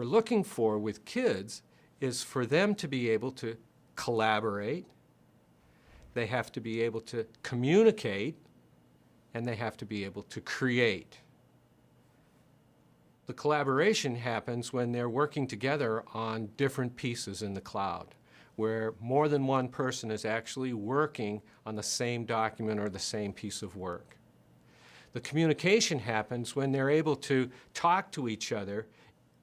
looking for with kids is for them to be able to collaborate, they have to be able to communicate, and they have to be able to create. The collaboration happens when they're working together on different pieces in the cloud, where more than one person is actually working on the same document or the same piece of work. The communication happens when they're able to talk to each other,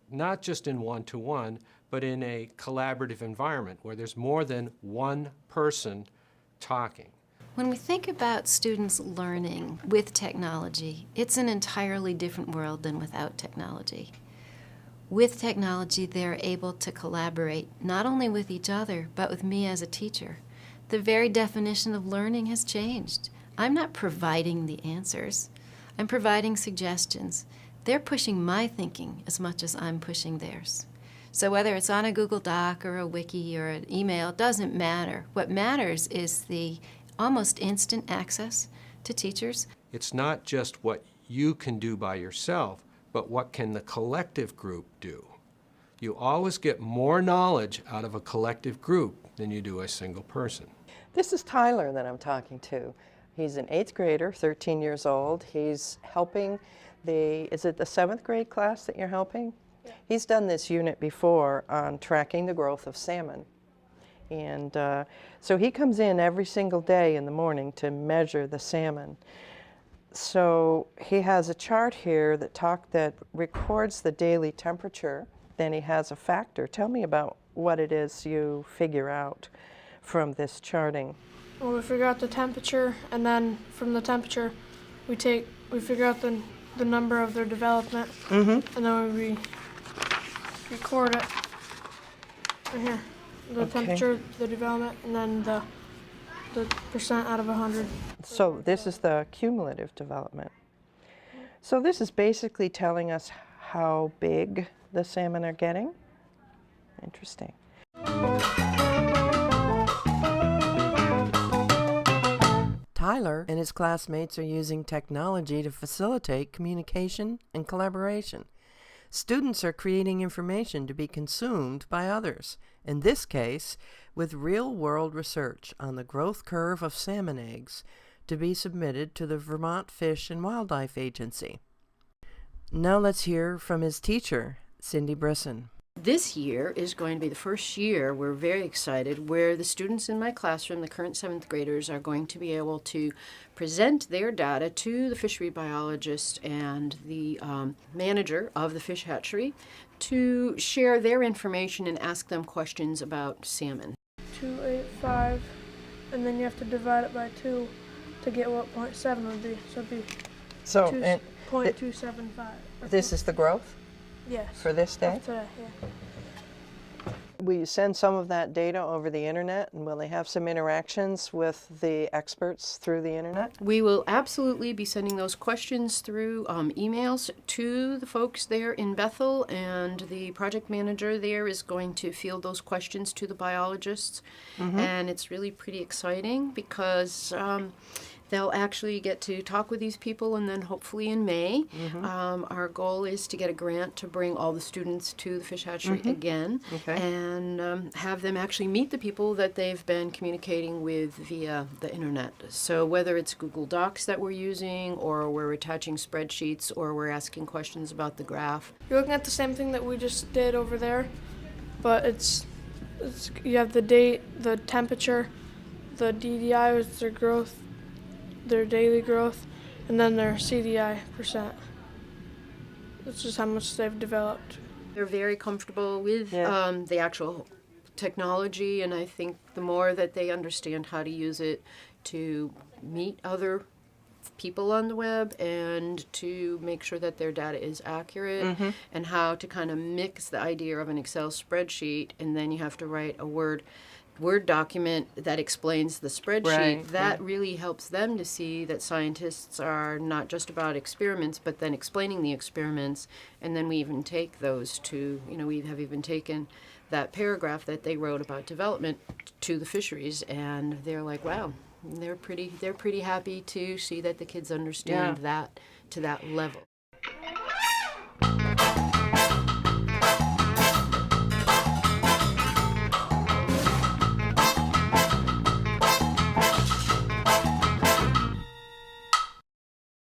not just in one-to-one, but in a collaborative environment where there's more than one person talking. When we think about students learning with technology, it's an entirely different world than without technology. With technology, they're able to collaborate not only with each other, but with me as a teacher. The very definition of learning has changed. I'm not providing the answers. I'm providing suggestions. They're pushing my thinking as much as I'm pushing theirs. So whether it's on a Google Doc or a wiki or an email, it doesn't matter. What matters is the almost instant access to teachers. It's not just what you can do by yourself, but what can the collective group do. You always get more knowledge out of a collective group than you do a single person. This is Tyler that I'm talking to. He's an 8th grader, 13 years old. He's helping is it the 7th grade class that you're helping? Yeah. He's done this unit before on tracking the growth of salmon. And so he comes in every single day in the morning to measure the salmon. So he has a chart here that records the daily temperature. Then he has a factor. Tell me about what it is you figure out from this charting. Well, we figure out the temperature, and then from the temperature, we figure out the number of their development, and then we record it right here. The temperature, the development, and then the percent out of 100. So this is the cumulative development. So this is basically telling us how big the salmon are getting. Interesting. Tyler and his classmates are using technology to facilitate communication and collaboration. Students are creating information to be consumed by others, in this case, with real-world research on the growth curve of salmon eggs to be submitted to the Vermont Fish and Wildlife Agency. Now let's hear from his teacher, Cindy Brisson. This year is going to be the first year, we're very excited, where the students in my classroom, the current 7th graders, are going to be able to present their data to the fishery biologist and the manager of the fish hatchery to share their information and ask them questions about salmon. 285, and then you have to divide it by 2 to get what 0.7 would be. So it'd be 0.275. This is the growth? Yes. For this day? Today, yeah. Will you send some of that data over the internet, and will they have some interactions with the experts through the internet? We will absolutely be sending those questions through emails to the folks there in Bethel, and the project manager there is going to field those questions to the biologists. And it's really pretty exciting because they'll actually get to talk with these people, and then hopefully in May, our goal is to get a grant to bring all the students to the fish hatchery again, and have them actually meet the people that they've been communicating with via the internet. So whether it's Google Docs that we're using, or we're attaching spreadsheets, or we're asking questions about the graph. You're looking at the same thing that we just did over there, but it's you have the date, the temperature, the DDI was their growth, their daily growth, and then their CDI percent. That's just how much they've developed. They're very comfortable with the actual technology, and I think the more that they understand how to use it to meet other people on the web and to make sure that their data is accurate, and how to kind of mix the idea of an Excel spreadsheet, and then you have to write a Word document that explains the spreadsheet, that really helps them to see that scientists are not just about experiments, but then explaining the experiments. And then we even take those to, we have even taken that paragraph that they wrote about development to the fisheries, and they're like, wow, they're pretty happy to see that the kids understand that to that level.